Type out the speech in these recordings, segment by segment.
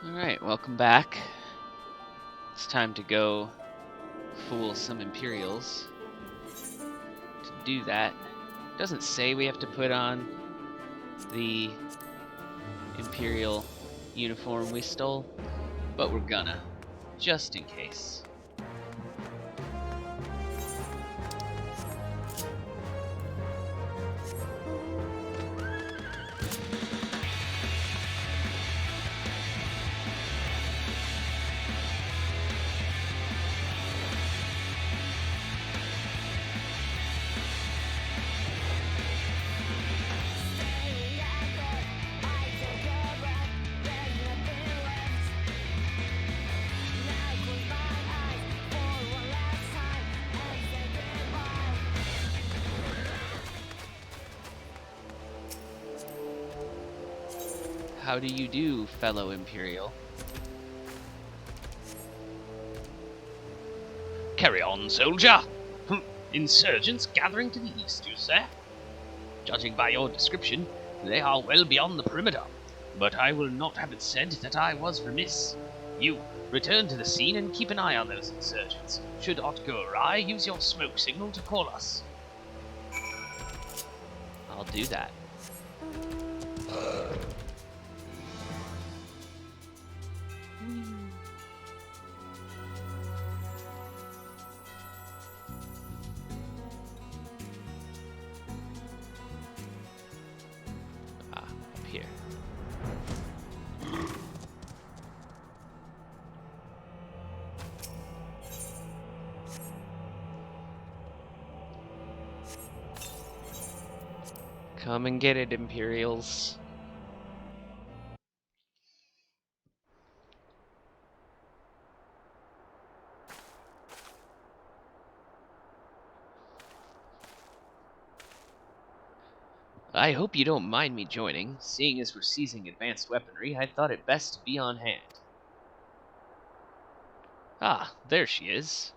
Alright, welcome back. It's time to go fool some Imperials. To do that, it doesn't say we have to put on the Imperial uniform we stole, but we're gonna, just in case. How do you do, fellow Imperial? Carry on, soldier! Insurgents gathering to the east, you say? Judging by your description, they are well beyond the perimeter. But I will not have it said that I was remiss. You, return to the scene and keep an eye on those insurgents. Should aught go awry, use your smoke signal to call us. I'll do that. Up here. Come and get it, Imperials. I hope you don't mind me joining. Seeing as we're seizing advanced weaponry, I thought it best to be on hand. Ah, there she is.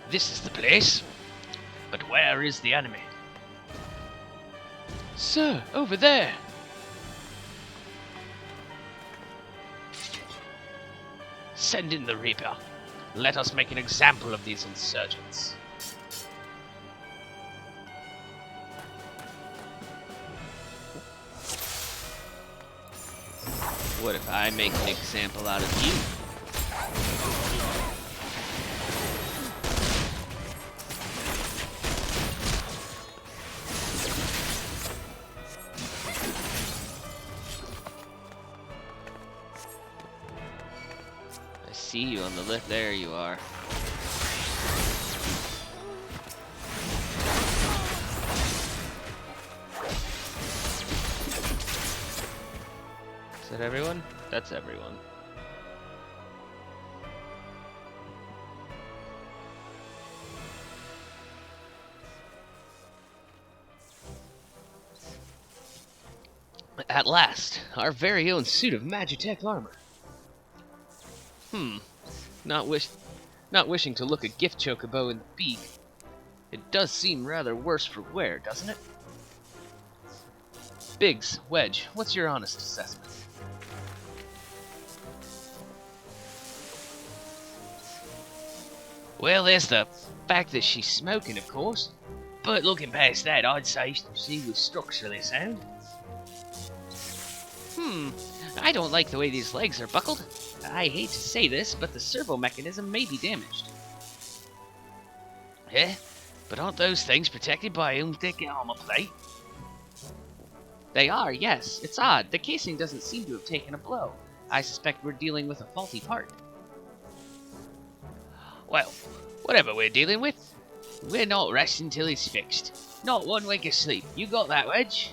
This is the place. But where is the enemy? Sir, over there. Send in the Reaper. Let us make an example of these insurgents. What if I make an example out of you? I see you on the lift. There you are. Is that everyone? That's everyone. At last, our very own suit of Magitech armor. Not wishing to look a gift chocobo in the beak. It does seem rather worse for wear, doesn't it? Biggs, Wedge, what's your honest assessment? Well, there's the fact that she's smoking, of course. But looking past that, I'd say she was structurally sound. I don't like the way these legs are buckled. I hate to say this, but the servo mechanism may be damaged. Eh? But aren't those things protected by a thick armor plate? They are, yes. It's odd. The casing doesn't seem to have taken a blow. I suspect we're dealing with a faulty part. Well, whatever we're dealing with, we're not resting till it's fixed. Not one wink of sleep. You got that, Wedge?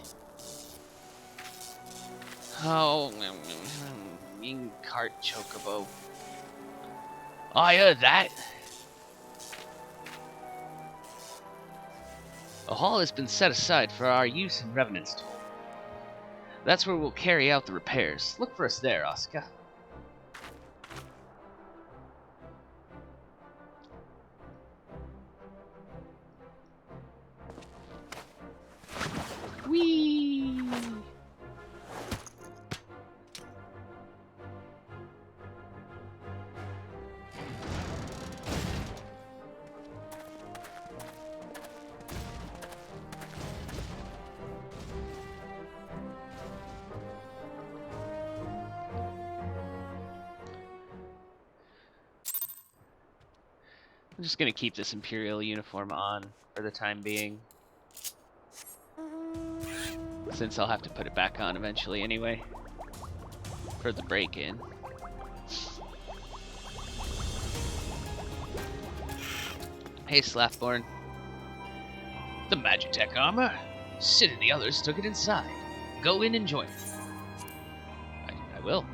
Oh, mean cart chocobo. I heard that. A hall has been set aside for our use in Revenant's Toll. That's where we'll carry out the repairs. Look for us there, Asuka. I'm just gonna keep this Imperial uniform on for the time being, since I'll have to put it back on eventually anyway, for the break-in. Hey, Slathborn. The Magitech armor? Sid and the others took it inside. Go in and join them. I will.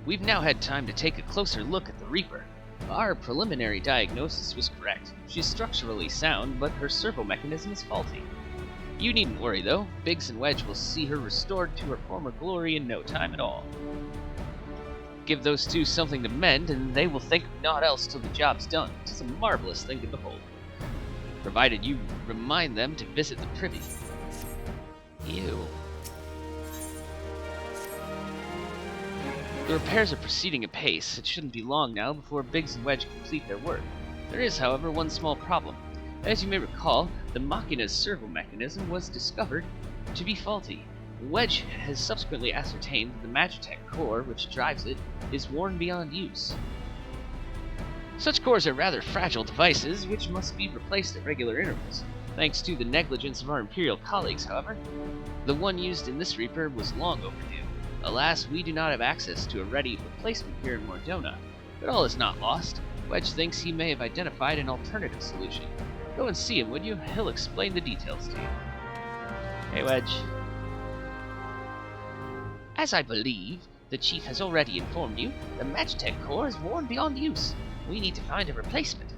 We've now had time to take a closer look at the Reaper. Our preliminary diagnosis was correct. She's structurally sound, but her servo mechanism is faulty. You needn't worry though, Biggs and Wedge will see her restored to her former glory in no time at all. Give those two something to mend, and they will think of naught else till the job's done. 'Tis a marvelous thing to behold. Provided you remind them to visit the privy. Ew. The repairs are proceeding apace. It shouldn't be long now before Biggs and Wedge complete their work. There is, however, one small problem. As you may recall, the Machina's servo mechanism was discovered to be faulty. Wedge has subsequently ascertained that the Magitech core, which drives it, is worn beyond use. Such cores are rather fragile devices, which must be replaced at regular intervals. Thanks to the negligence of our Imperial colleagues, however, the one used in this Reaper was long overdue. Alas, we do not have access to a ready replacement here in Mordona, but all is not lost. Wedge thinks he may have identified an alternative solution. Go and see him, would you? He'll explain the details to you. Hey, Wedge. As I believe the Chief has already informed you, the Magitech core is worn beyond use. We need to find a replacement.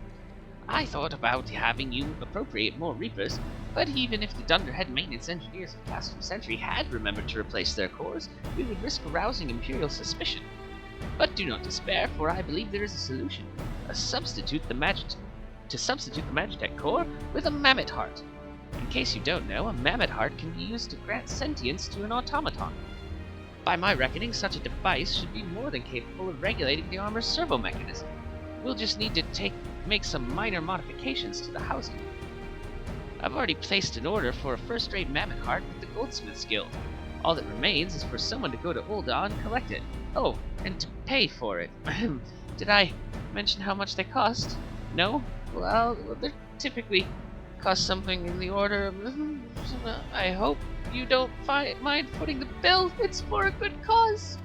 I thought about having you appropriate more Reapers, but even if the Dunderhead maintenance engineers of Castrum Sentry had remembered to replace their cores, we would risk arousing Imperial suspicion. But do not despair, for I believe there is a solution. To substitute the Magitech core with a Mammoth Heart. In case you don't know, a Mammoth Heart can be used to grant sentience to an automaton. By my reckoning, such a device should be more than capable of regulating the armor's servo mechanism. We'll just need to make some minor modifications to the housing. I've already placed an order for a first-rate Mammoth Heart with the Goldsmiths Guild. All that remains is for someone to go to Ul'dah and collect it. Oh, and to pay for it. Did I mention how much they cost? No? Well, they typically cost something in the order of... I hope you don't mind footing the bill. It's for a good cause.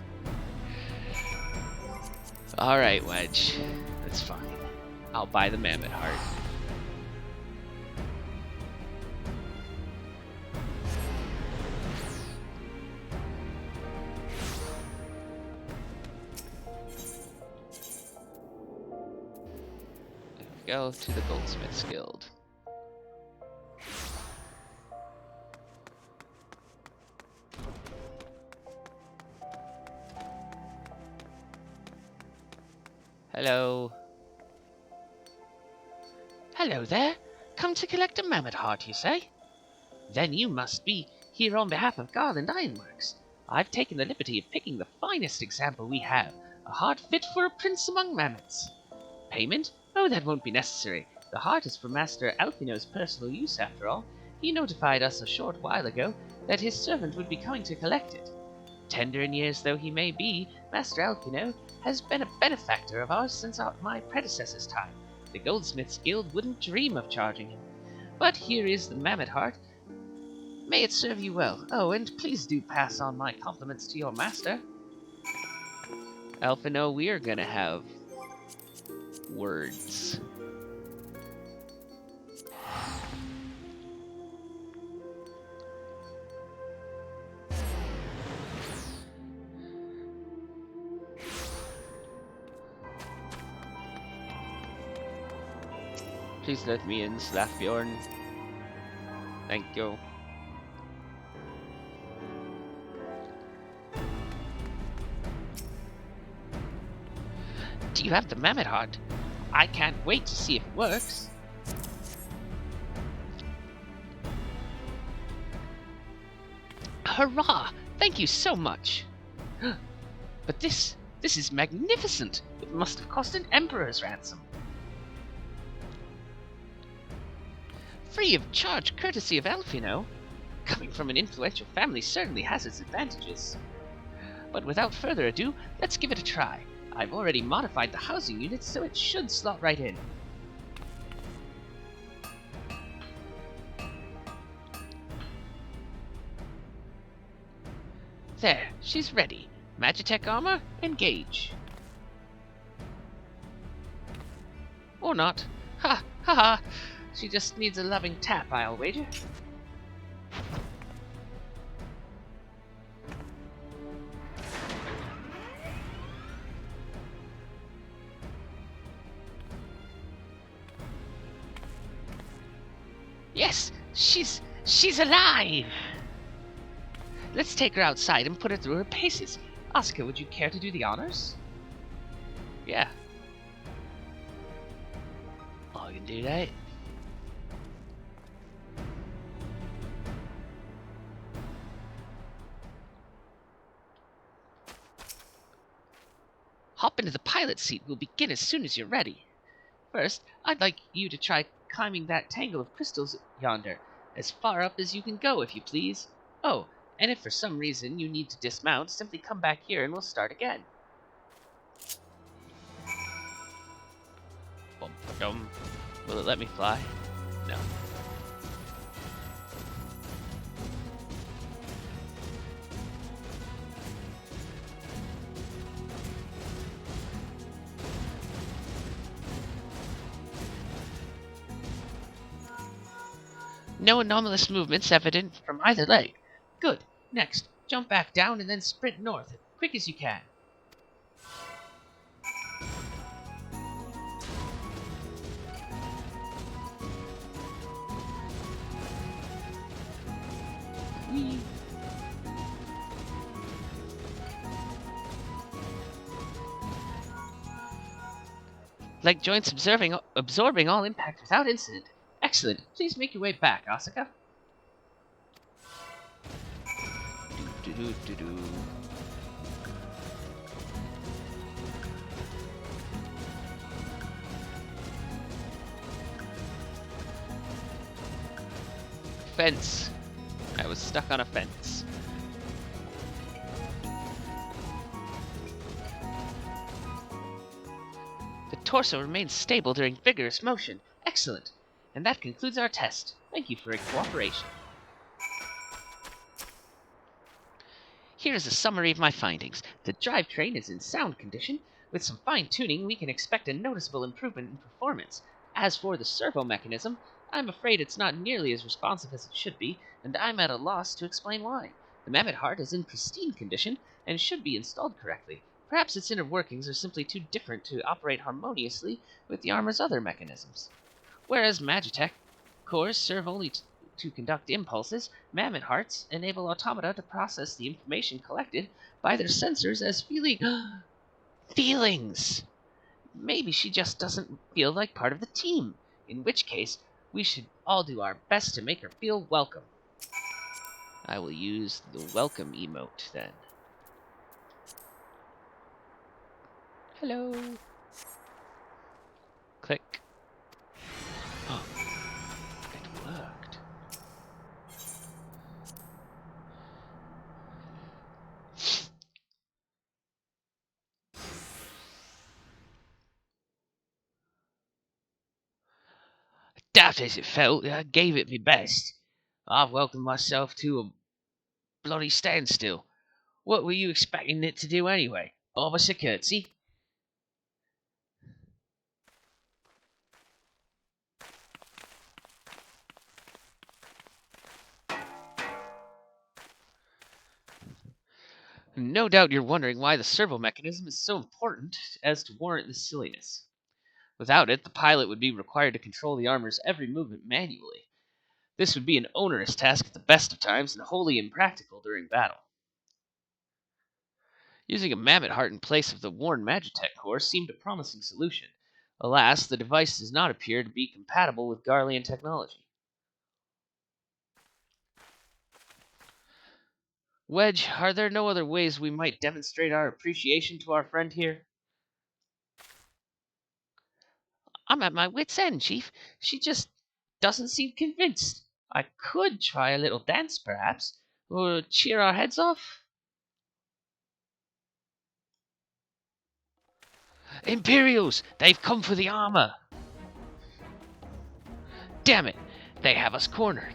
Alright, Wedge. That's fine. I'll buy the Mammoth Heart. There we go, to the Goldsmiths Guild. Hello. Hello there. Come to collect a Mammoth Heart, you say? Then you must be here on behalf of Garland Ironworks. I've taken the liberty of picking the finest example we have, a heart fit for a prince among mammoths. Payment? Oh, that won't be necessary. The heart is for Master Alfino's personal use, after all. He notified us a short while ago that his servant would be coming to collect it. Tender in years though he may be, Master Alfino has been a benefactor of ours since my predecessor's time. The Goldsmiths Guild wouldn't dream of charging him. But here is the Mammoth Heart. May it serve you well. Oh, and please do pass on my compliments to your master. Alphino, we are gonna have words. Please let me in, Slafbjorn. Thank you. Do you have the Mammoth Heart? I can't wait to see if it works. Hurrah! Thank you so much. But this is magnificent. It must have cost an emperor's ransom. Free of charge, courtesy of Alfino. Coming from an influential family certainly has its advantages. But without further ado, let's give it a try. I've already modified the housing unit, so it should slot right in. There, she's ready. Magitech armor, engage. Or not. Ha ha! She just needs a loving tap, I'll wager. Yes, she's alive! Let's take her outside and put her through her paces. Asuka, would you care to do the honors? Yeah. I can do that. Hop into the pilot seat. We'll begin as soon as you're ready. First, I'd like you to try climbing that tangle of crystals yonder, as far up as you can go, if you please. Oh, and if for some reason you need to dismount, simply come back here and we'll start again. Bum-ba-dum. Will it let me fly? No. No anomalous movements evident from either leg. Good. Next, jump back down and then sprint north as quick as you can. Whee! Leg joints absorbing all impact without incident. Excellent. Please make your way back, Asuka. Do-do-do-do-do. Fence. I was stuck on a fence. The torso remains stable during vigorous motion. Excellent. And that concludes our test. Thank you for your cooperation. Here is a summary of my findings. The drivetrain is in sound condition. With some fine-tuning, we can expect a noticeable improvement in performance. As for the servo mechanism, I'm afraid it's not nearly as responsive as it should be, and I'm at a loss to explain why. The mammoth heart is in pristine condition and should be installed correctly. Perhaps its inner workings are simply too different to operate harmoniously with the armor's other mechanisms. Whereas Magitech cores serve only to conduct impulses, mammoth hearts enable automata to process the information collected by their sensors as feelings. Maybe she just doesn't feel like part of the team, in which case we should all do our best to make her feel welcome. I will use the welcome emote then. Hello. Click. Oh, it worked. Doubt as it felt, I gave it my best. I've welcomed myself to a bloody standstill. What were you expecting it to do anyway? Bob us a curtsy? No doubt you're wondering why the servo mechanism is so important as to warrant this silliness. Without it, the pilot would be required to control the armor's every movement manually. This would be an onerous task at the best of times and wholly impractical during battle. Using a mammoth heart in place of the worn Magitech core seemed a promising solution. Alas, the device does not appear to be compatible with Garlean technology. Wedge, are there no other ways we might demonstrate our appreciation to our friend here? I'm at my wit's end, Chief. She just doesn't seem convinced. I could try a little dance, perhaps, or cheer our heads off. Imperials! They've come for the armor! Damn it! They have us cornered.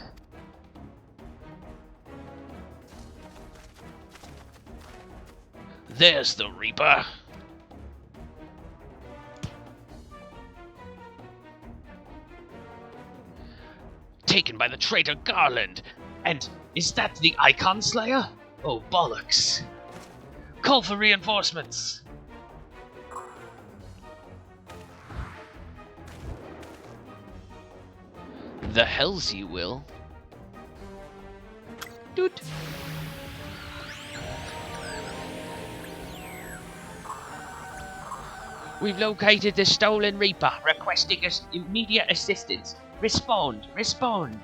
There's the Reaper. Taken by the traitor Garland. And is that the Icon Slayer? Oh, bollocks. Call for reinforcements. The hells you will. Doot. We've located the stolen Reaper, requesting immediate assistance. Respond, respond.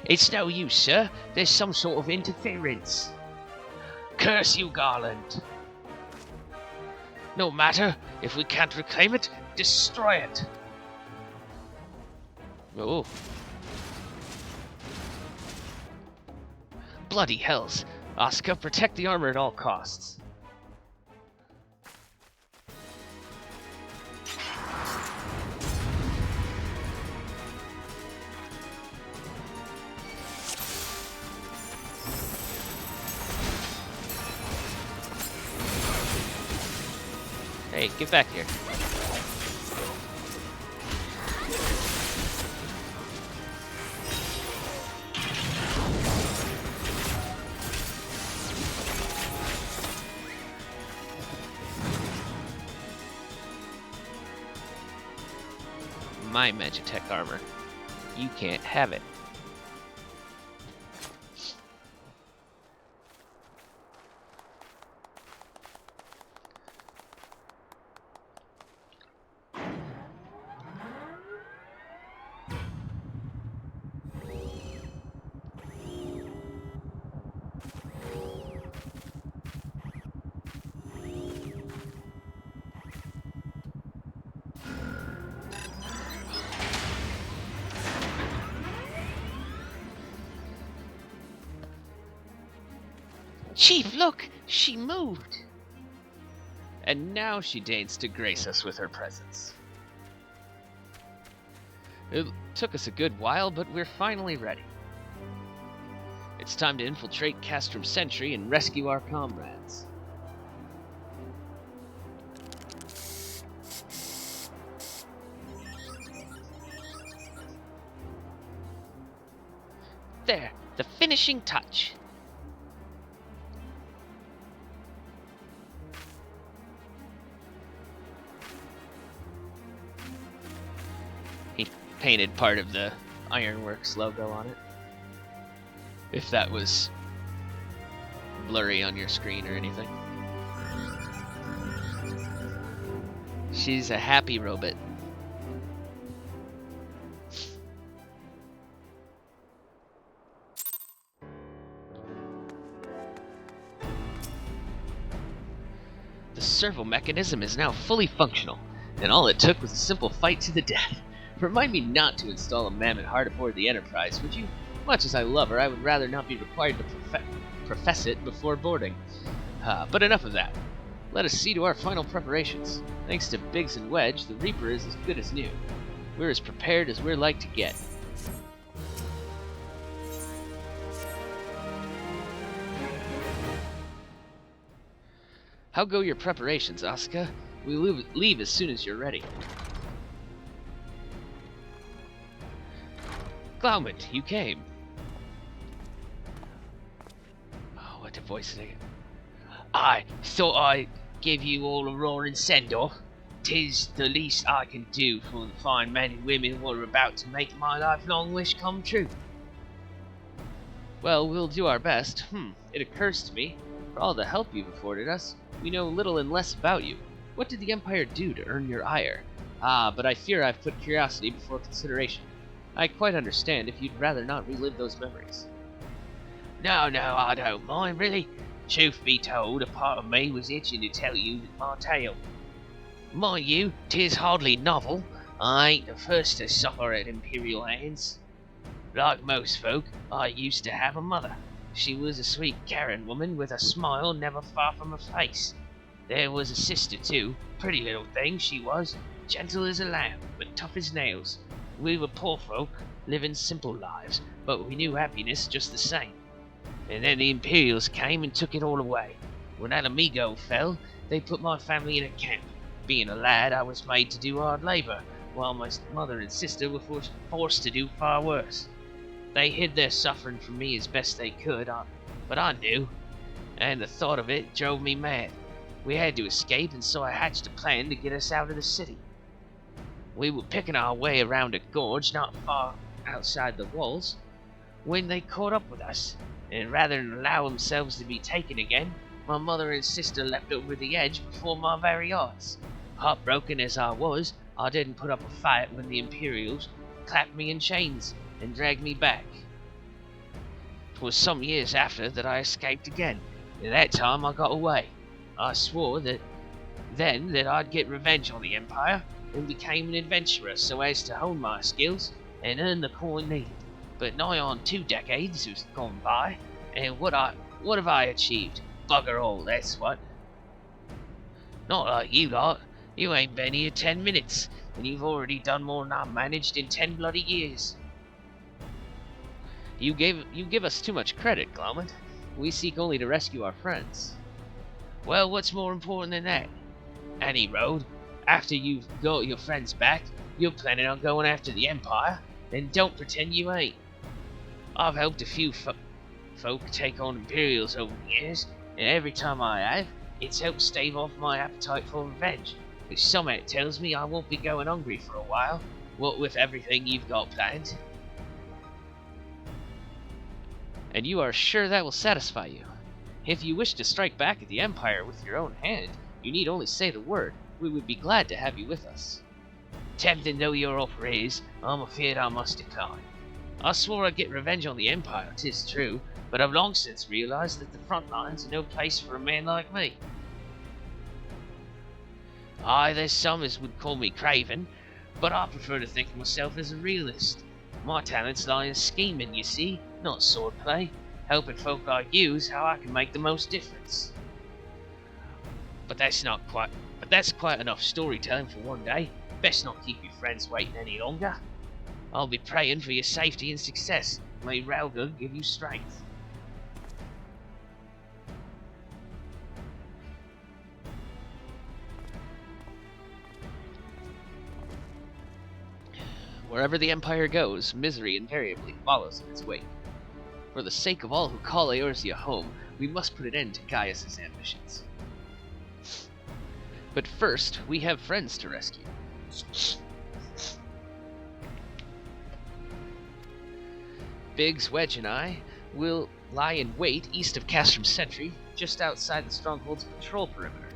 It's no use, sir. There's some sort of interference. Curse you, Garland. No matter, if we can't reclaim it, destroy it. Oh. Bloody hells. Asuka, protect the armor at all costs. Hey, get back here. My Magitech armor. You can't have it. Chief, look! She moved! And now she deigns to grace us with her presence. It took us a good while, but we're finally ready. It's time to infiltrate Castrum Sentry and rescue our comrades. There, the finishing touch. He painted part of the Ironworks logo on it. If that was blurry on your screen or anything. She's a happy robot. The servo mechanism is now fully functional, and all it took was a simple fight to the death. Remind me not to install a mammoth heart aboard the Enterprise, would you? Much as I love her, I would rather not be required to profess it before boarding. But enough of that. Let us see to our final preparations. Thanks to Biggs and Wedge, the Reaper is as good as new. We're as prepared as we're like to get. How go your preparations, Asuka? We leave as soon as you're ready. Glaument, you came. Oh, what a voice again. I thought I'd give you all a roaring send-off. 'Tis the least I can do for the fine men and women who are about to make my lifelong wish come true. Well, we'll do our best. It occurs to me, for all the help you've afforded us, we know little and less about you. What did the Empire do to earn your ire? But I fear I've put curiosity before consideration. I quite understand if you'd rather not relive those memories. No, I don't mind, really. Truth be told, a part of me was itching to tell you my tale. Mind you, 'tis hardly novel. I ain't the first to suffer at Imperial hands. Like most folk, I used to have a mother. She was a sweet, caring woman with a smile never far from her face. There was a sister too, pretty little thing she was, gentle as a lamb, but tough as nails. We were poor folk, living simple lives, but we knew happiness just the same. And then the Imperials came and took it all away. When Alamigo fell, they put my family in a camp. Being a lad, I was made to do hard labor, while my mother and sister were forced to do far worse. They hid their suffering from me as best they could, but I knew, and the thought of it drove me mad. We had to escape, and so I hatched a plan to get us out of the city. We were picking our way around a gorge not far outside the walls, when they caught up with us, and rather than allow themselves to be taken again, my mother and sister leapt over the edge before my very eyes. Heartbroken as I was, I didn't put up a fight when the Imperials clapped me in chains and dragged me back. It was some years after that I escaped again. At that time I got away. I swore that I'd get revenge on the Empire and became an adventurer so as to hone my skills and earn the coin needed. But nigh on 2 decades has gone by, and what have I achieved? Bugger all, that's what. Not like you lot. You ain't been here 10 minutes, and you've already done more than I've managed in 10 bloody years. You give us too much credit, Glommet. We seek only to rescue our friends. Well, what's more important than that? Any road, after you've got your friends back, you're planning on going after the Empire, and don't pretend you ain't. I've helped a few folk take on Imperials over the years, and every time I have, it's helped stave off my appetite for revenge, which somehow tells me I won't be going hungry for a while, what with everything you've got planned. And you are sure that will satisfy you? If you wish to strike back at the Empire with your own hand, you need only say the word. We would be glad to have you with us. Tempting though your offer is, I'm afeard I must decline. I swore I'd get revenge on the Empire, 'tis true, but I've long since realised that the front lines are no place for a man like me. Aye, there's some as would call me craven, but I prefer to think of myself as a realist. My talents lie in scheming, you see, not swordplay. Helping folk like you is how I can make the most difference. But that's quite enough storytelling for one day. Best not keep your friends waiting any longer. I'll be praying for your safety and success. May Ralgud give you strength. Wherever the Empire goes, misery invariably follows in its wake. For the sake of all who call Eorzea home, we must put an end to Gaius's ambitions. But first, we have friends to rescue. Biggs, Wedge, and I will lie in wait east of Castrum Sentry, just outside the Stronghold's patrol perimeter.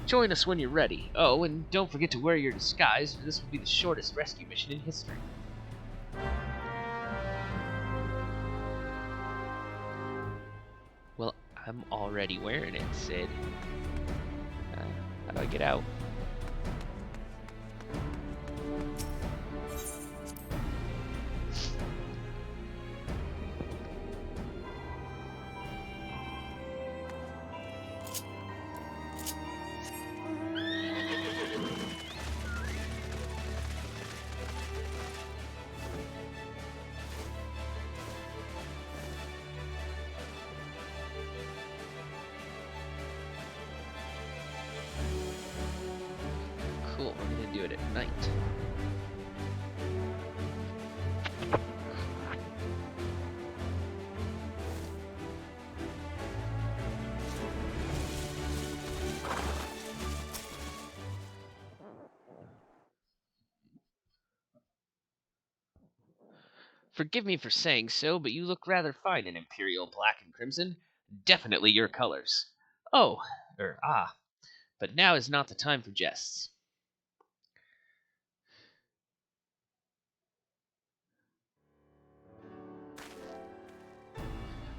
Join us when you're ready. Oh, and don't forget to wear your disguise, or this will be the shortest rescue mission in history. Well, I'm already wearing it, Sid. How do I get out? Cool, I'm gonna do it at night. Forgive me for saying so, but you look rather fine in Imperial black and crimson. Definitely your colors. Oh, but now is not the time for jests.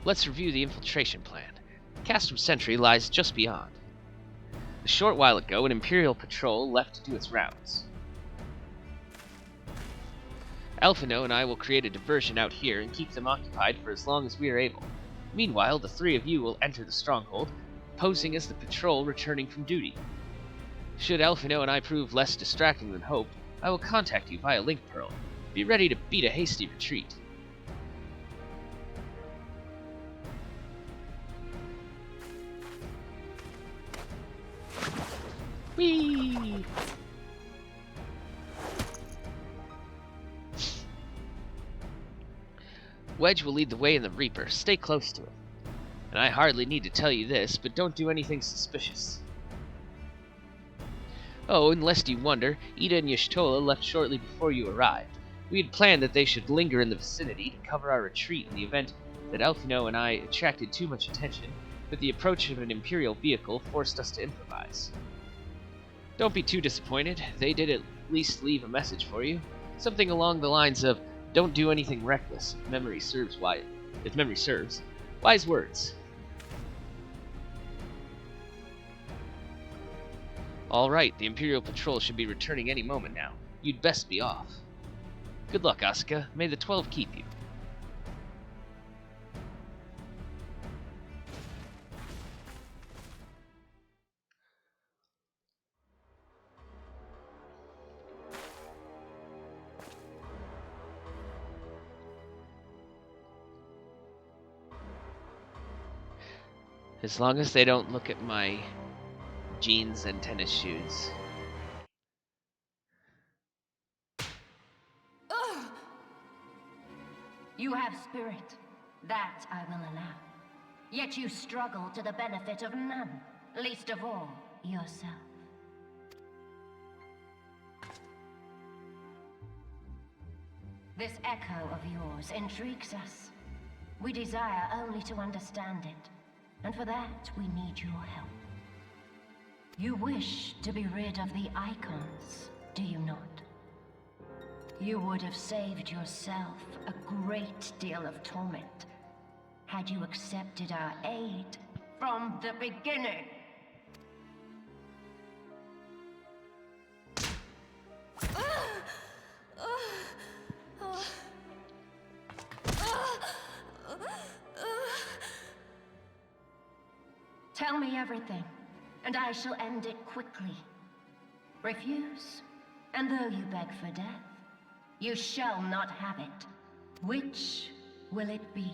Let's review the infiltration plan. Castrum Sentry lies just beyond. A short while ago, an Imperial patrol left to do its rounds. Alphino and I will create a diversion out here and keep them occupied for as long as we are able. Meanwhile, the three of you will enter the stronghold, posing as the patrol returning from duty. Should Alphino and I prove less distracting than hoped, I will contact you via Link Pearl. Be ready to beat a hasty retreat. Whee! Wedge will lead the way in the Reaper. Stay close to him. And I hardly need to tell you this, but don't do anything suspicious. Oh, and lest you wonder, Ida and Y'shtola left shortly before you arrived. We had planned that they should linger in the vicinity to cover our retreat in the event that Alphino and I attracted too much attention, but the approach of an Imperial vehicle forced us to improvise. Don't be too disappointed. They did at least leave a message for you. Something along the lines of, "Don't do anything reckless, if memory serves. Wise words." Alright, the Imperial Patrol should be returning any moment now. You'd best be off. Good luck, Asuka. May the 12 keep you. As long as they don't look at my jeans and tennis shoes. You have spirit. That I will allow. Yet you struggle to the benefit of none, least of all, yourself. This echo of yours intrigues us. We desire only to understand it, and for that we need your help. You wish to be rid of the icons, do you not? You would have saved yourself a great deal of torment had you accepted our aid from the beginning. Tell me everything, and I shall end it quickly. Refuse, and though you beg for death, you shall not have it. Which will it be?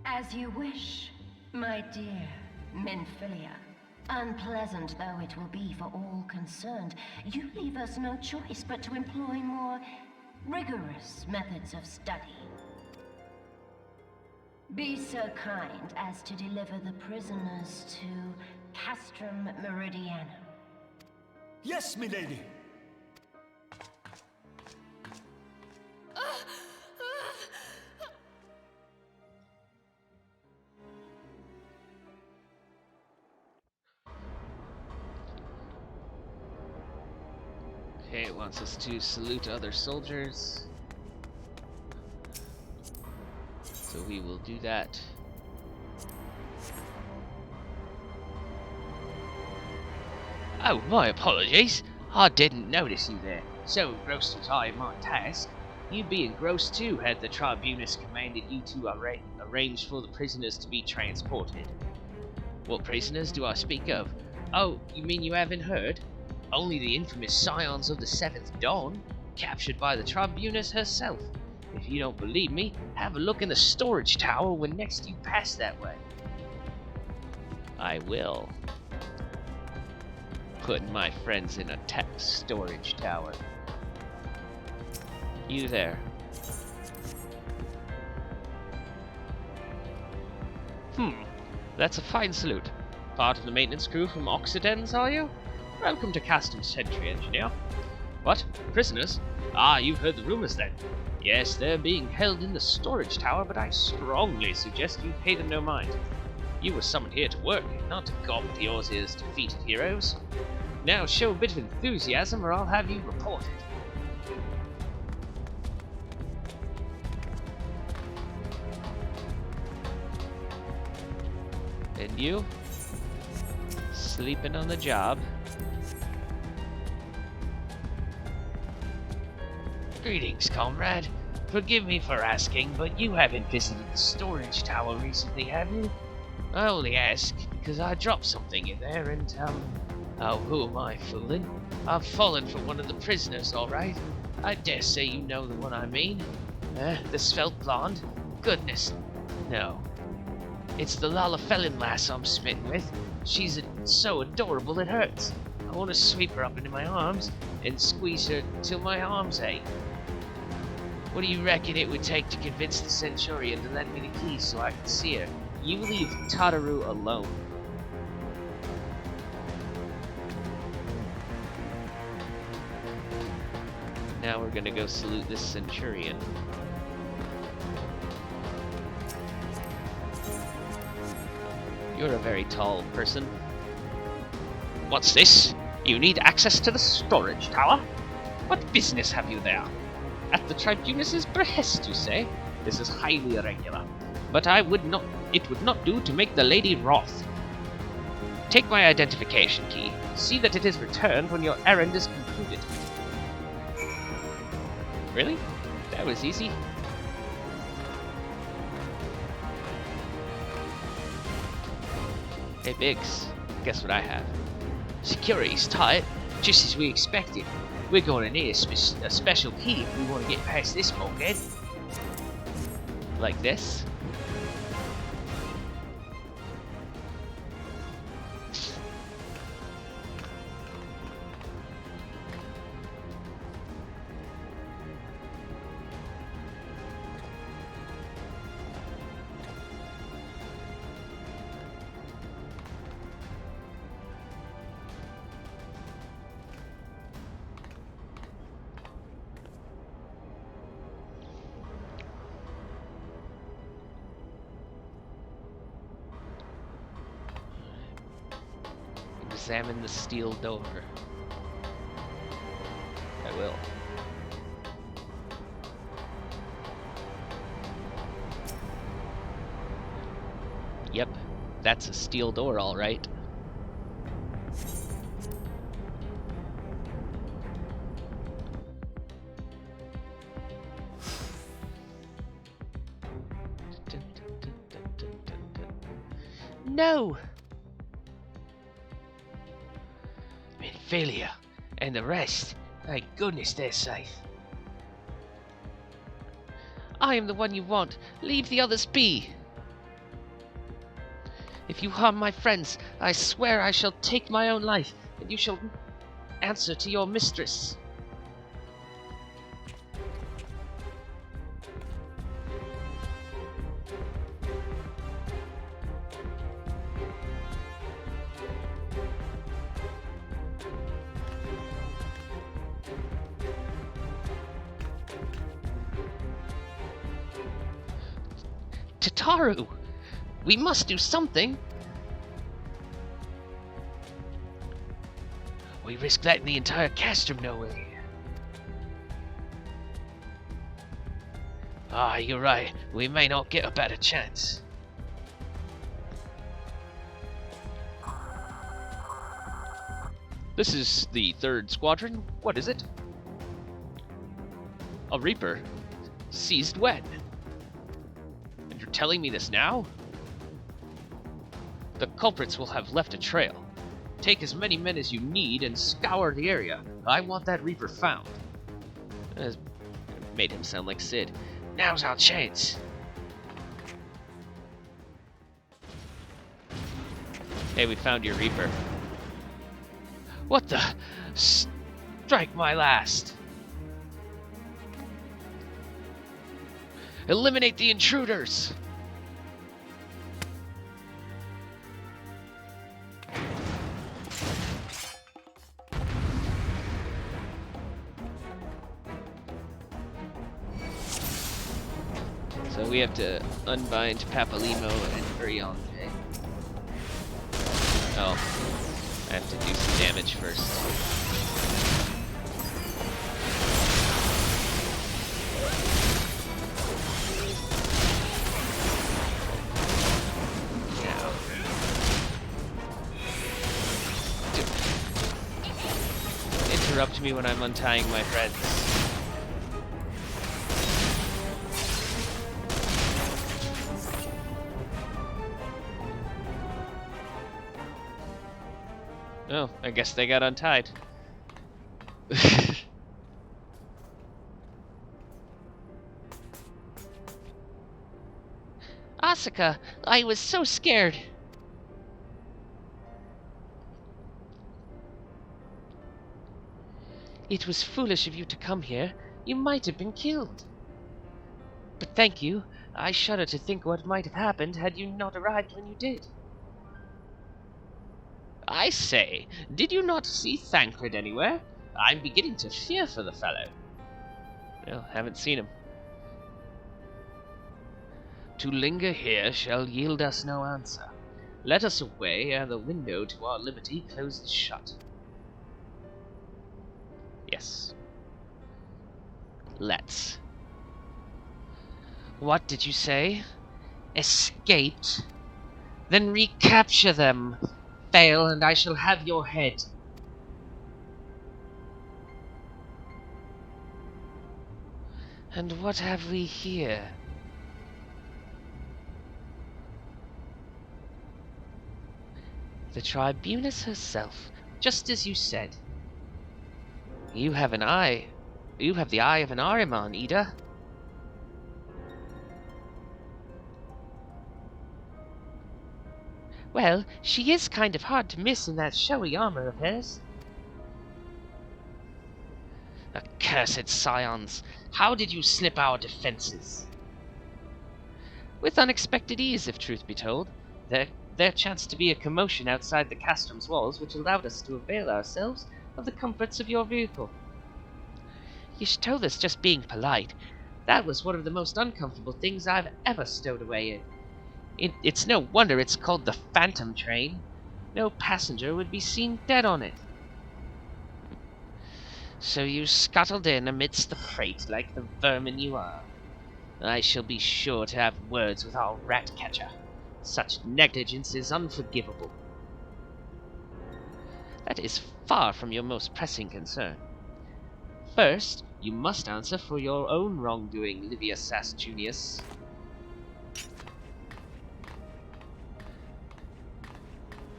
As you wish, my dear Minfilia. Unpleasant though it will be for all concerned, you leave us no choice but to employ more rigorous methods of study. Be so kind as to deliver the prisoners to Castrum Meridianum. Yes, milady. Okay, it wants us to salute other soldiers. So we will do that. Oh, my apologies. I didn't notice you there. So engrossed was I in my task. You be engrossed too, had the Tribunus commanded you to arrange for the prisoners to be transported. What prisoners do I speak of? Oh, you mean you haven't heard? Only the infamous scions of the Seventh Dawn, captured by the Tribunus herself. If you don't believe me, have a look in the storage tower when next you pass that way. I will. Putting my friends in a storage tower. You there. That's a fine salute. Part of the maintenance crew from Occidens, are you? Welcome to Castum Sentry, Engineer. What? Prisoners? Ah, you've heard the rumors then. Yes, they're being held in the storage tower, but I strongly suggest you pay them no mind. You were summoned here to work, not to gob the yours ears defeated heroes. Now show a bit of enthusiasm or I'll have you reported. And you? Sleeping on the job. Greetings, comrade. Forgive me for asking, but you haven't visited the storage tower recently, have you? I only ask because I dropped something in there and, oh, who am I fooling? I've fallen for one of the prisoners, alright. I dare say you know the one I mean. The svelte blonde? Goodness, no. It's the Lalafelin lass I'm smitten with. She's so adorable it hurts. I want to sweep her up into my arms and squeeze her till my arms ache. What do you reckon it would take to convince the Centurion to lend me the keys so I can see her? You leave Tataru alone. Now we're gonna go salute this Centurion. You're a very tall person. What's this? You need access to the storage tower? What business have you there? At the Tribunus's behest, you say? This is highly irregular. But it would not do to make the lady wroth. Take my identification key. See that it is returned when your errand is concluded. Really? That was easy. Hey Biggs, guess what I have? Security's tight, just as we expected. We're going to need a special key if we want to get past this bulkhead. Like this? Examine the steel door. I will. Yep, that's a steel door, all right. No! Failure, and the rest, thank goodness they're safe. I am the one you want. Leave the others be. If you harm my friends, I swear I shall take my own life, and you shall answer to your mistress. Tataru! We must do something! We risk letting the entire castrum know we're here. Ah, you're right. We may not get a better chance. This is the 3rd Squadron. What is it? A Reaper. Seized when? And you're telling me this now? The culprits will have left a trail. Take as many men as you need and scour the area. I want that Reaper found. Made him sound like Sid. Now's our chance. Hey, we found your Reaper. What the? Strike my last. Eliminate the intruders! So we have to unbind Papalimo and Urion. Oh, I have to do some damage first. Interrupt me when I'm untying my threads. Oh, I guess they got untied. Asuka, I was so scared. It was foolish of you to come here. You might have been killed. But thank you. I shudder to think what might have happened had you not arrived when you did. I say, did you not see Thancred anywhere? I'm beginning to fear for the fellow. Well, haven't seen him. To linger here shall yield us no answer. Let us away ere the window to our liberty closes shut. Yes. Let's. What did you say? Escaped? Then recapture them. Fail, and I shall have your head. And what have we here? The Tribunus herself, just as you said. You have an eye. You have the eye of an Ahriman, Ida. Well, she is kind of hard to miss in that showy armor of hers. Accursed scions! How did you slip our defenses? With unexpected ease, if truth be told. There chanced to be a commotion outside the castrum's walls which allowed us to avail ourselves of the comforts of your vehicle. You should told us just being polite. That was one of the most uncomfortable things I've ever stowed away in. It's no wonder it's called the Phantom Train. No passenger would be seen dead on it. So you scuttled in amidst the freight like the vermin you are. I shall be sure to have words with our rat catcher. Such negligence is unforgivable. That is far from your most pressing concern. First, you must answer for your own wrongdoing, Livia Sass Junius.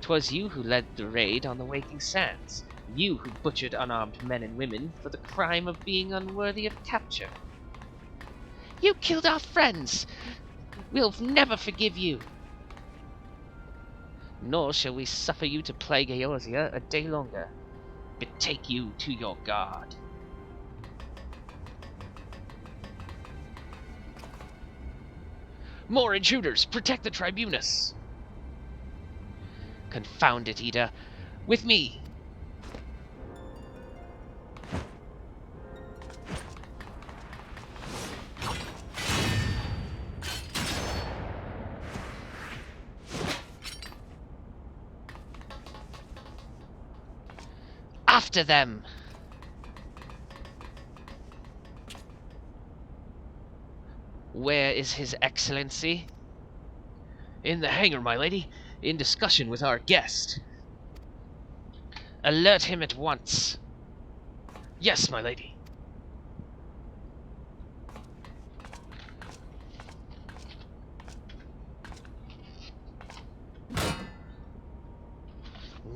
'Twas you who led the raid on the Waking Sands. You who butchered unarmed men and women for the crime of being unworthy of capture. You killed our friends! We'll never forgive you! Nor shall we suffer you to plague Eorzea a day longer. Betake you to your guard. More intruders! Protect the Tribunus! Confound it, Ida. With me! After them! Where is His Excellency? In the hangar, my lady, in discussion with our guest. Alert him at once. Yes, my lady.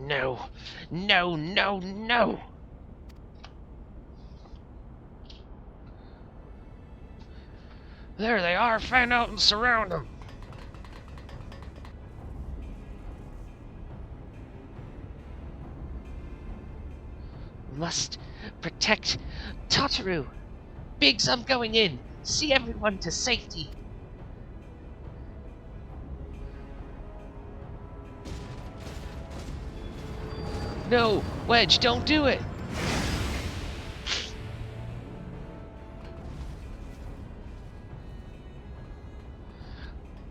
No, no, no, no! There they are, fan out and surround them. Must protect Tataru. Biggs, I'm going in. See everyone to safety. No, Wedge, don't do it.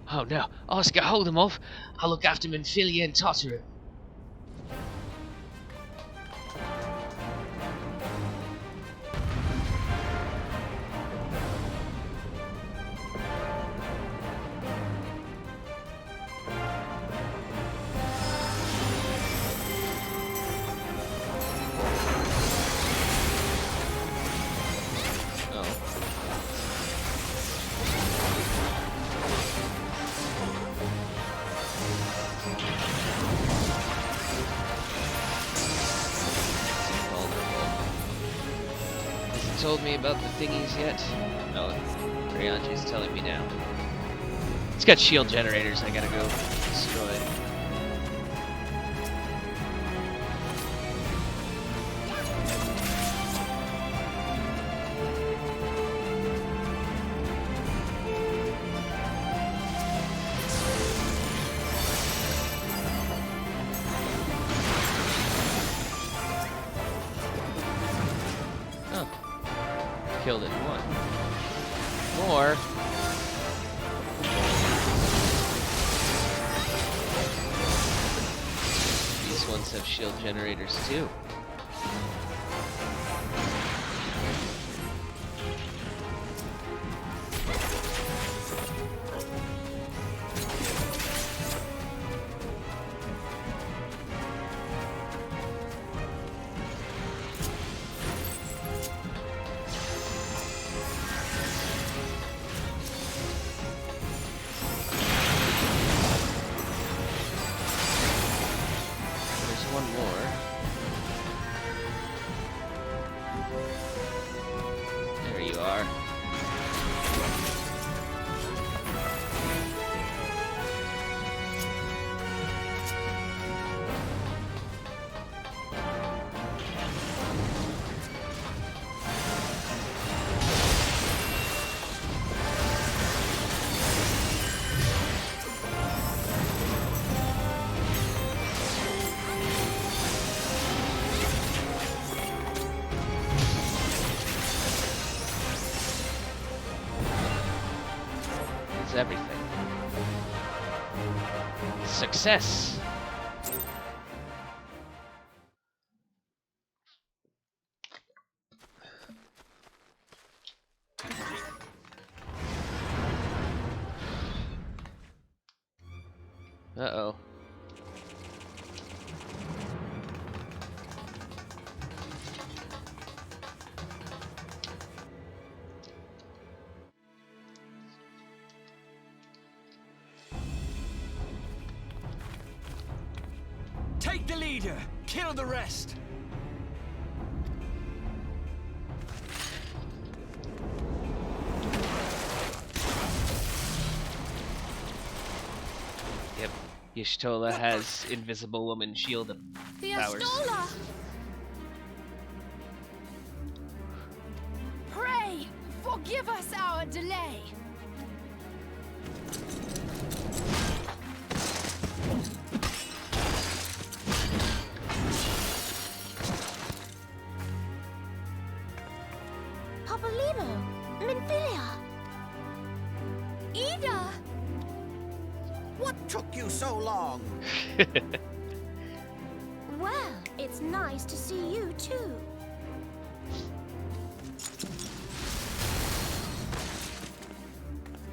Oh no, Oscar, hold him off. I'll look after Minfilia and Tataru. told me about the thingies yet? No, Ryanji's telling me now. It's got shield generators I gotta go destroy. Killed it in one. More. These ones have shield generators too. One more. There you are. Everything. Success! Uh-oh. Take the leader, kill the rest. Yep, Y'shtola has Invisible Woman shield powers. Y'shtola! Pray, forgive us our delay. What took you so long? Well, it's nice to see you too.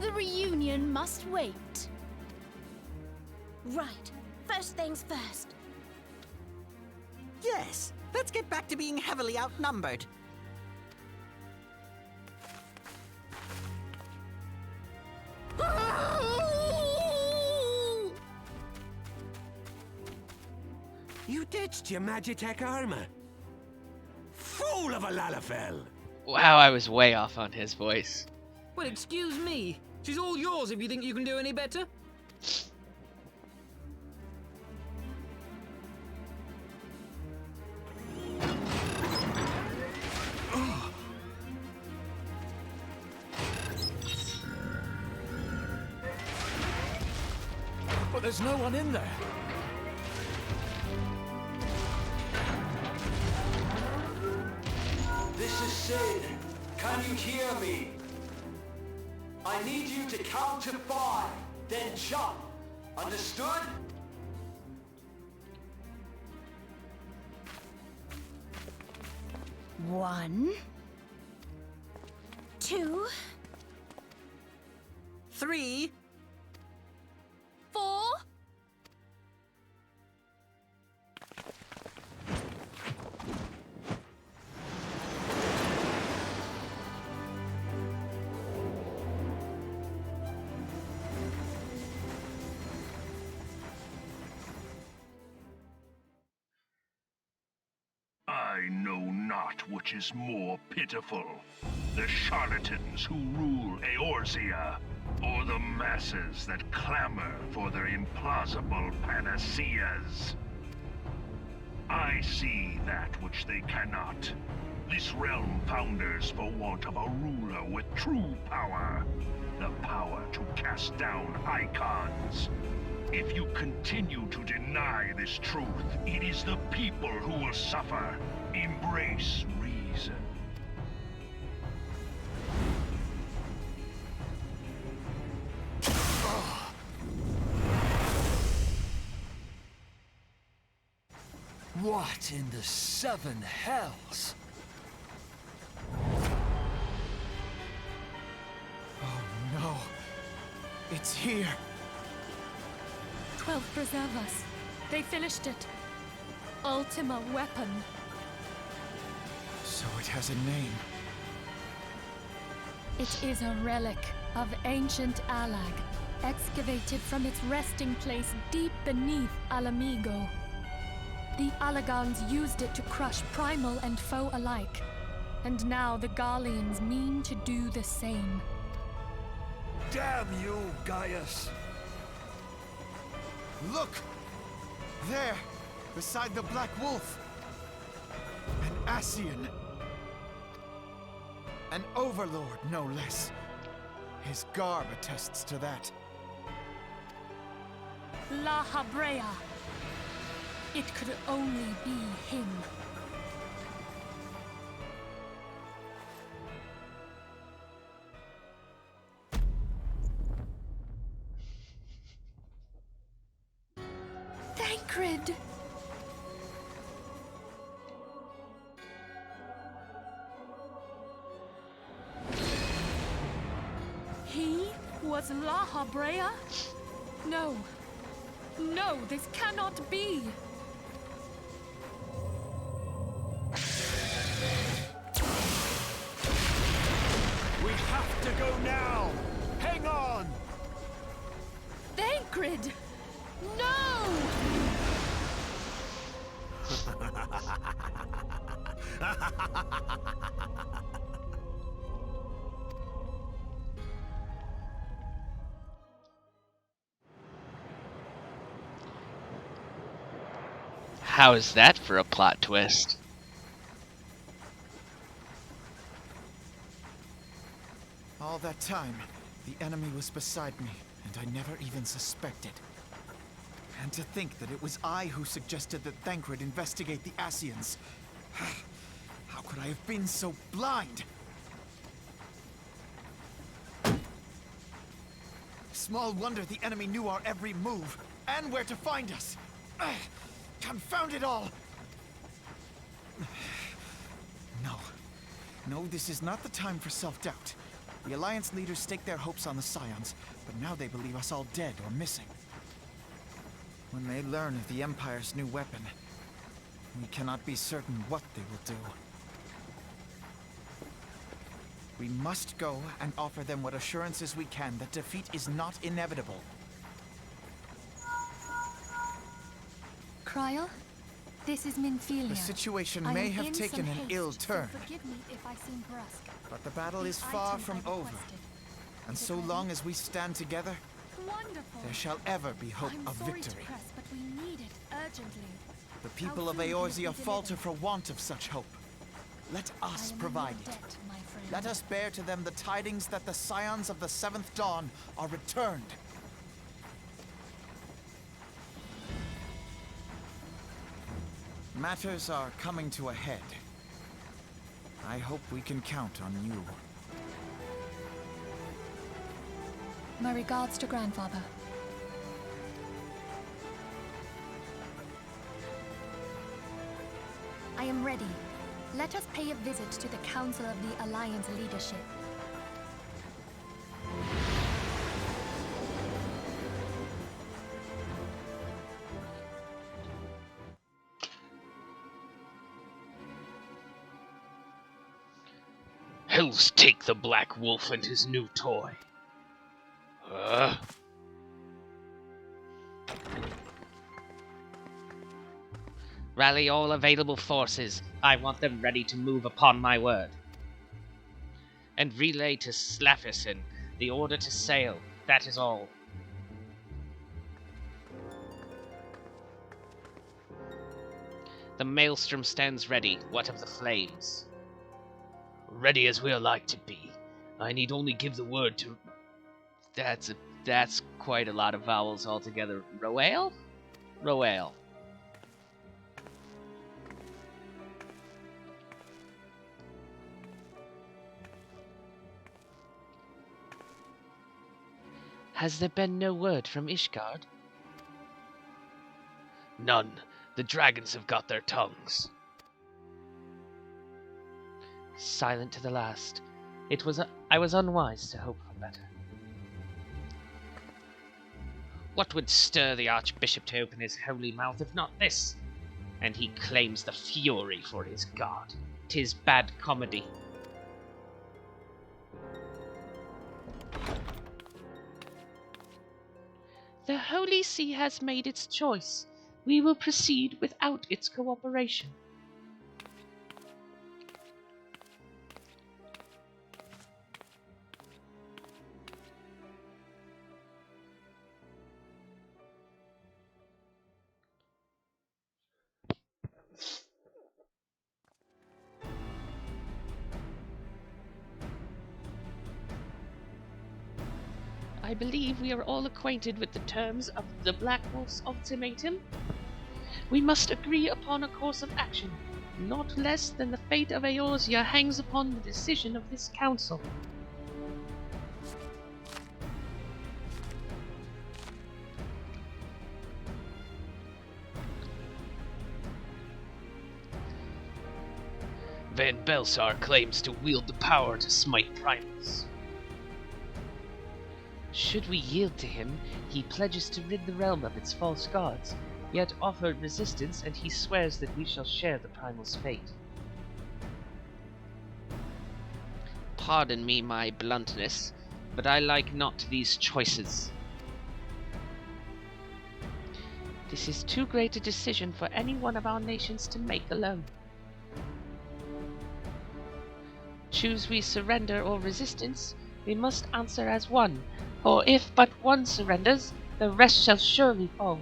The reunion must wait. Right. First things first. Yes, let's get back to being heavily outnumbered. You ditched your Magitech armor. Fool of a Lalafell! Wow, I was way off on his voice. Well, excuse me. She's all yours if you think you can do any better. But there's no one in there. This is Sid. Can you hear me? I need you to count to 5, then jump. Understood? One, 2, 3. 4. I know not which is more pitiful. The charlatans who rule Eorzea, or the masses that clamor for their implausible panaceas. I see that which they cannot. This realm founders for want of a ruler with true power. The power to cast down icons. If you continue to deny this truth, it is the people who will suffer. Embrace reason. What in the seven hells? Oh no. It's here. 12 preserve us. They finished it. Ultima weapon. So it has a name. It is a relic of ancient Alag, excavated from its resting place deep beneath Alamigo. The Alagons used it to crush primal and foe alike, and now the Garleans mean to do the same. Damn you, Gaius! Look! There, beside the Black Wolf. An Ascian. An overlord, no less. His garb attests to that. La Habrea. It could only be him. Thancred! He was La Habrea? No. No, this cannot be! We have to go now! Hang on! Thancred! No! How is that for a plot twist? All that time, the enemy was beside me, and I never even suspected. And to think that it was I who suggested that Thancred investigate the Ascians. How could I have been so blind? Small wonder the enemy knew our every move, and where to find us. Confound it all! No. No, this is not the time for self-doubt. The Alliance leaders staked their hopes on the Scions, but now they believe us all dead or missing. When they learn of the Empire's new weapon, we cannot be certain what they will do. We must go and offer them what assurances we can that defeat is not inevitable. Kryl, this is Minfilia. The situation I may am have in taken some an haste, ill so turn, forgive me if I seem brusque. but the battle The is far item from I over. requested. And Is it so ready? long as we stand together, Wonderful. there shall ever be hope I'm of sorry victory. to press, but we need it urgently. The people How of soon can it be Eorzea falter delivered? for want of such hope. Let I us am in provide your it. debt, my friend. Let us bear to them the tidings that the Scions of the Seventh Dawn are returned. Matters are coming to a head. I hope we can count on you. My regards to grandfather. I am ready. Let us pay a visit to the Council of the Alliance leadership. Hells take the Black Wolf and his new toy. Rally all available forces. I want them ready to move upon my word. And relay to Slafferson the order to sail. That is all. The maelstrom stands ready. What of the flames? Ready as we're like to be. I need only give the word to... That's quite a lot of vowels altogether. Roale? Roale. Has there been no word from Ishgard? None. The dragons have got their tongues. Silent to the last. I was unwise to hope for better. What would stir the Archbishop to open his holy mouth if not this? And he claims the fury for his god. 'Tis bad comedy. The Holy See has made its choice. We will proceed without its cooperation. I believe we are all acquainted with the terms of the Black Wolf's ultimatum. We must agree upon a course of action. Not less than the fate of Eorzea hangs upon the decision of this council. Van Belsar claims to wield the power to smite primals. Should we yield to him, he pledges to rid the realm of its false gods, yet offered resistance, and he swears that we shall share the primal's fate. Pardon me my bluntness, but I like not these choices. This is too great a decision for any one of our nations to make alone. Choose we surrender or resistance, we must answer as one, for if but one surrenders, the rest shall surely fall.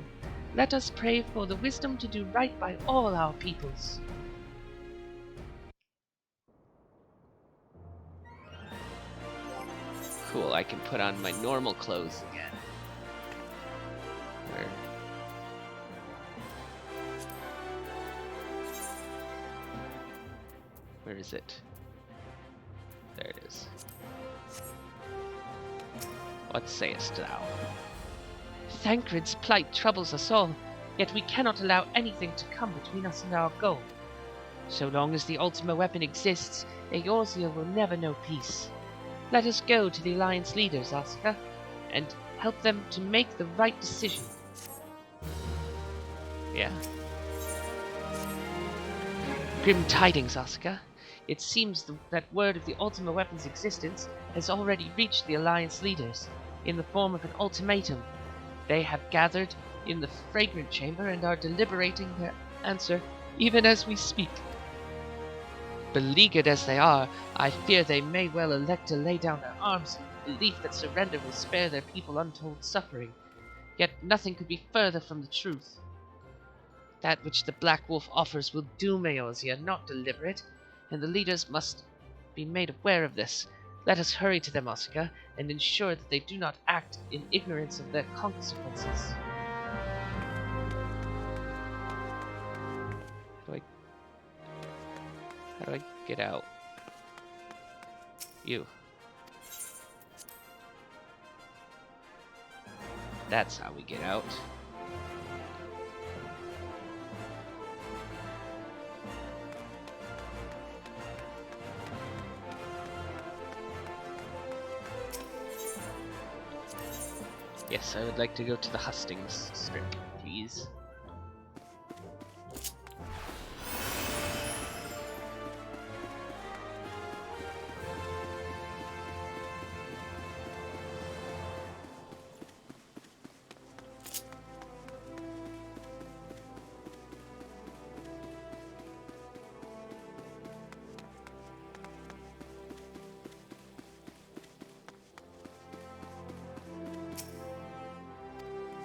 Let us pray for the wisdom to do right by all our peoples. Cool, I can put on my normal clothes again. Where is it? There it is. What sayest thou? Thancred's plight troubles us all, yet we cannot allow anything to come between us and our goal. So long as the Ultima Weapon exists, Eorzea will never know peace. Let us go to the Alliance leaders, Asuka, and help them to make the right decision. Yeah. Grim tidings, Asuka. It seems that word of the Ultima Weapon's existence has already reached the Alliance leaders, in the form of an ultimatum. They have gathered in the Fragrant Chamber and are deliberating their answer even as we speak. Beleaguered as they are, I fear they may well elect to lay down their arms in the belief that surrender will spare their people untold suffering. Yet nothing could be further from the truth. That which the Black Wolf offers will doom Eorzea, not deliver it, and the leaders must be made aware of this. Let us hurry to them, Asuka, and ensure that they do not act in ignorance of their consequences. How do I get out? You. That's how we get out. Yes, I would like to go to the hustings strip, please.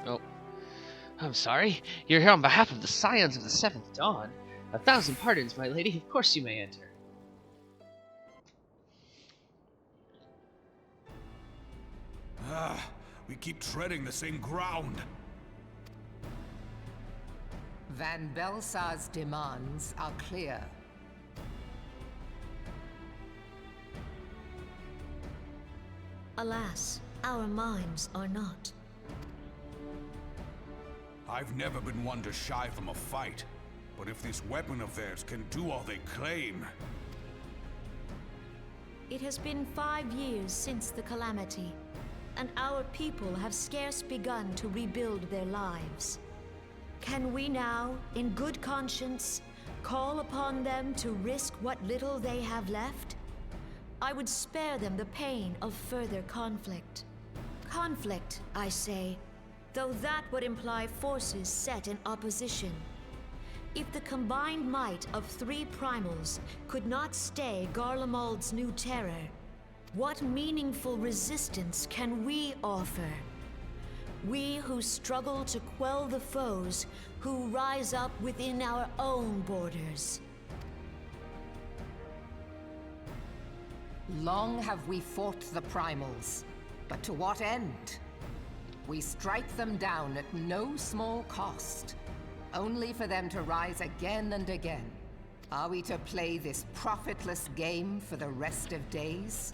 Oh, I'm sorry. You're here on behalf of the Scions of the Seventh Dawn. 1,000 pardons, my lady. Of course you may enter. We keep treading the same ground. Van Belsar's demands are clear. Alas, our minds are not. I've never been one to shy from a fight, but if this weapon of theirs can do all they claim... It has been 5 years since the calamity, and our people have scarce begun to rebuild their lives. Can we now, in good conscience, call upon them to risk what little they have left? I would spare them the pain of further conflict. Conflict, I say, though that would imply forces set in opposition. If the combined might of 3 primals could not stay Garlemald's new terror, what meaningful resistance can we offer? We who struggle to quell the foes who rise up within our own borders. Long have we fought the primals, but to what end? We strike them down at no small cost, only for them to rise again and again. Are we to play this profitless game for the rest of days?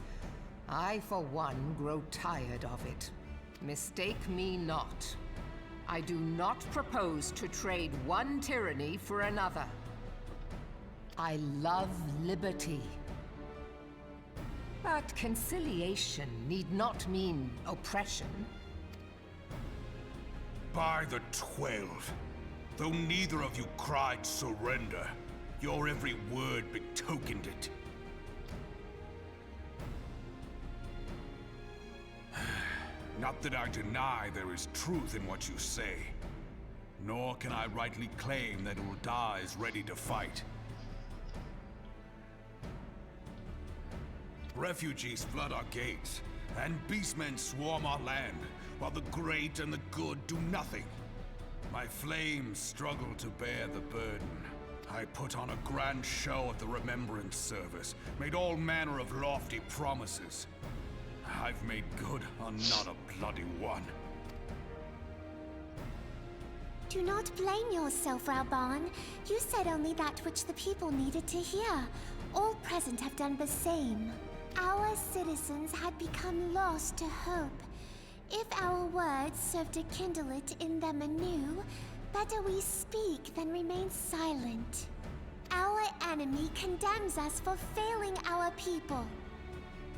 I, for one, grow tired of it. Mistake me not. I do not propose to trade one tyranny for another. I love liberty. But conciliation need not mean oppression. By the 12, though neither of you cried surrender, your every word betokened it. Not that I deny there is truth in what you say, nor can I rightly claim that Ul'dah is ready to fight. Refugees flood our gates, and beastmen swarm our land, while the great and the good do nothing. My flames struggle to bear the burden. I put on a grand show at the Remembrance Service, made all manner of lofty promises. I've made good on not a bloody one. Do not blame yourself, Raoban. You said only that which the people needed to hear. All present have done the same. Our citizens had become lost to hope. If our words serve to kindle it in them anew, better we speak than remain silent. Our enemy condemns us for failing our people.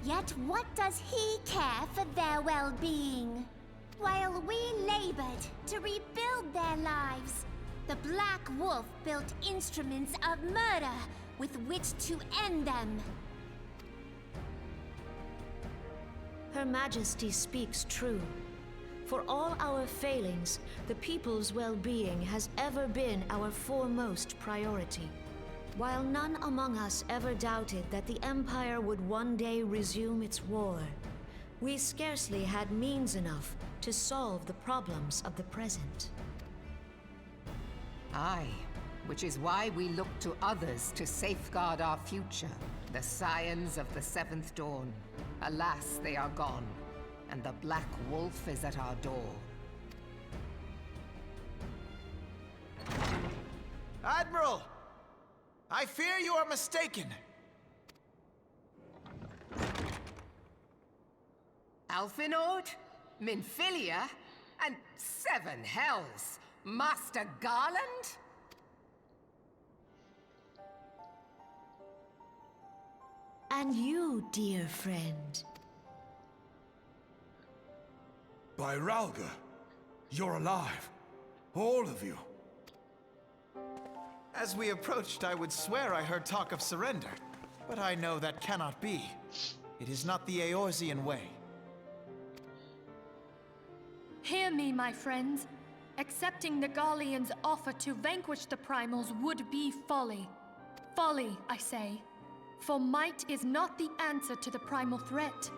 Yet what does he care for their well-being? While we labored to rebuild their lives, the Black Wolf built instruments of murder with which to end them. Her Majesty speaks true. For all our failings, the people's well-being has ever been our foremost priority. While none among us ever doubted that the Empire would one day resume its war, we scarcely had means enough to solve the problems of the present. Aye, which is why we look to others to safeguard our future. The Scions of the Seventh Dawn. Alas, they are gone, and the Black Wolf is at our door. Admiral! I fear you are mistaken. Alphinaud, Minfilia, and 7 hells! Master Garland? And you, dear friend. By Ralga, you're alive. All of you. As we approached, I would swear I heard talk of surrender. But I know that cannot be. It is not the Eorzean way. Hear me, my friends. Accepting the Garleans' offer to vanquish the Primals would be folly. Folly, I say. For might is not the answer to the Primal threat.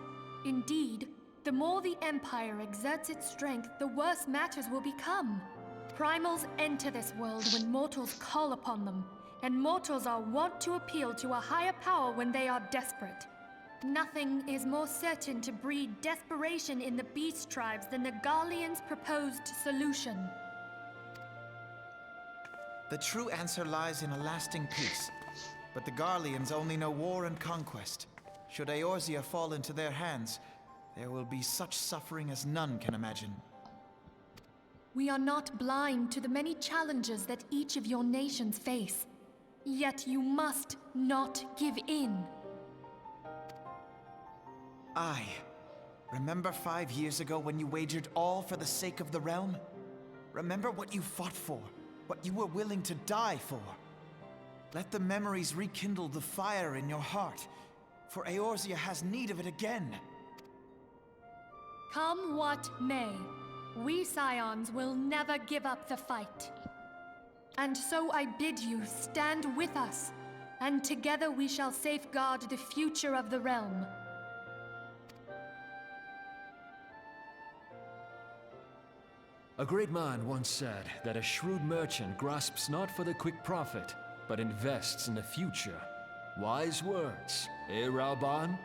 Indeed, The more the Empire exerts its strength, the worse matters will become. Primals enter this world when mortals call upon them, and mortals are wont to appeal to a higher power when they are desperate. Nothing is more certain to breed desperation in the beast tribes than the Garleans' proposed solution. The true answer lies in a lasting peace. But the Garleans only know war and conquest. Should Eorzea fall into their hands, there will be such suffering as none can imagine. We are not blind to the many challenges that each of your nations face. Yet you must not give in. Aye. Remember 5 years ago when you wagered all for the sake of the realm? Remember what you fought for, what you were willing to die for. Let the memories rekindle the fire in your heart, for Eorzea has need of it again. Come what may, we Scions will never give up the fight. And so I bid you stand with us, and together we shall safeguard the future of the realm. A great man once said that a shrewd merchant grasps not for the quick profit, but invests in the future. Wise words, eh, Raoban?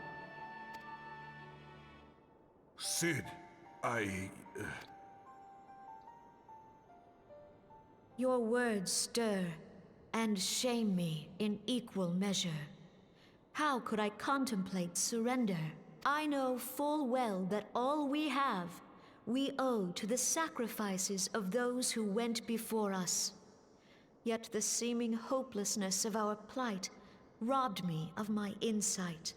Sid, Your words stir and shame me in equal measure. How could I contemplate surrender? I know full well that all we have, we owe to the sacrifices of those who went before us. Yet the seeming hopelessness of our plight robbed me of my insight.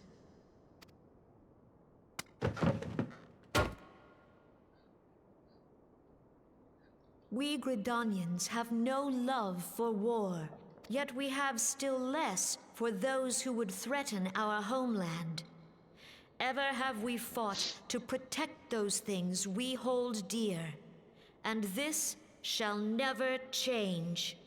We Gridanians have no love for war, yet we have still less for those who would threaten our homeland. Ever have we fought to protect those things we hold dear, and this shall never change.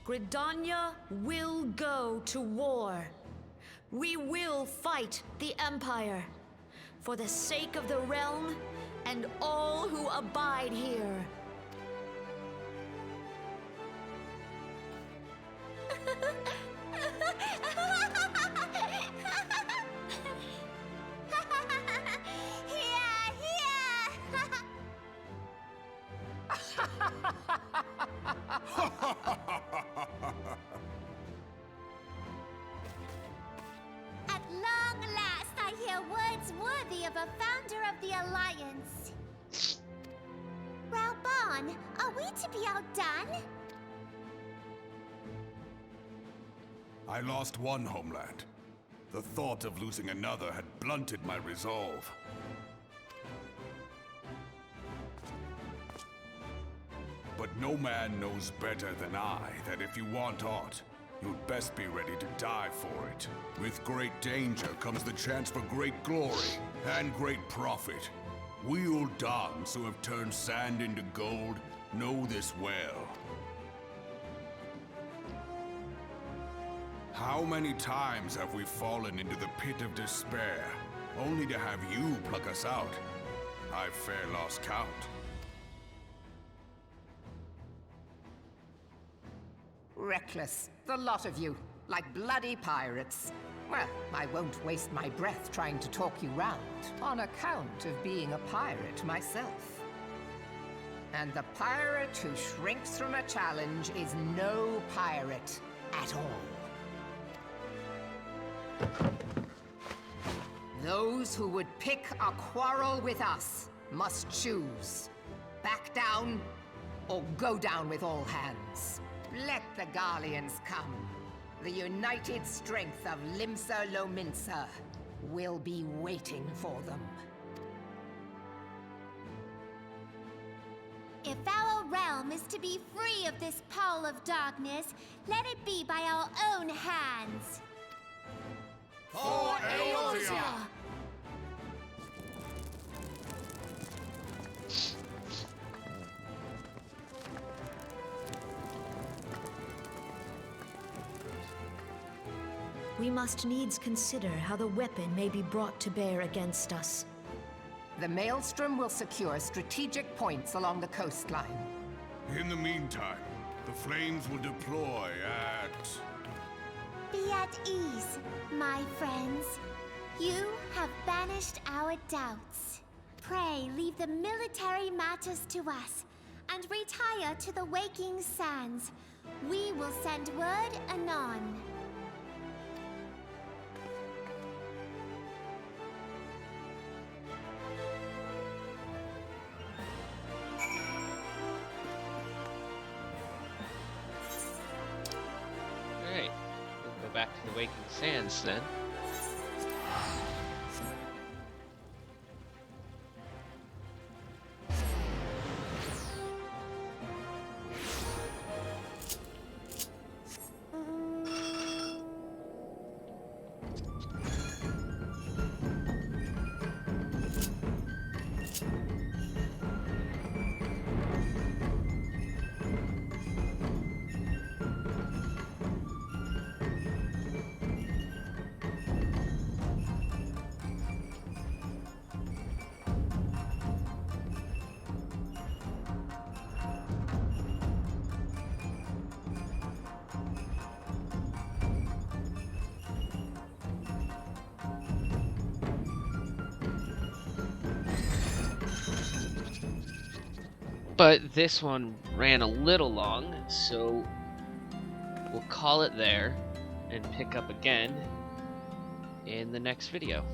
Gridania will go to war. We will fight the Empire for the sake of the realm and all who abide here. At long last, I hear words worthy of a founder of the Alliance. Raoban, are we to be outdone? I lost one homeland. The thought of losing another had blunted my resolve. But no man knows better than I that if you want aught, you'd best be ready to die for it. With great danger comes the chance for great glory and great profit. We Uldans who have turned sand into gold know this well. How many times have we fallen into the pit of despair, only to have you pluck us out? I've fair lost count. Reckless, the lot of you, like bloody pirates. Well, I won't waste my breath trying to talk you round, on account of being a pirate myself. And the pirate who shrinks from a challenge is no pirate at all. Those who would pick a quarrel with us must choose. Back down, or go down with all hands. Let the Garleans come. The united strength of Limsa Lominsa will be waiting for them. If our realm is to be free of this pall of darkness, let it be by our own hands. For Eorzea! We we must needs consider how the weapon may be brought to bear against us. The Maelstrom will secure strategic points along the coastline. In the meantime, the flames will deploy at... Be at ease, my friends. You have banished our doubts. Pray leave the military matters to us, and retire to the waking sands. We will send word anon. Alright, we'll go back to the Waking Sands then. But this one ran a little long, so we'll call it there and pick up again in the next video.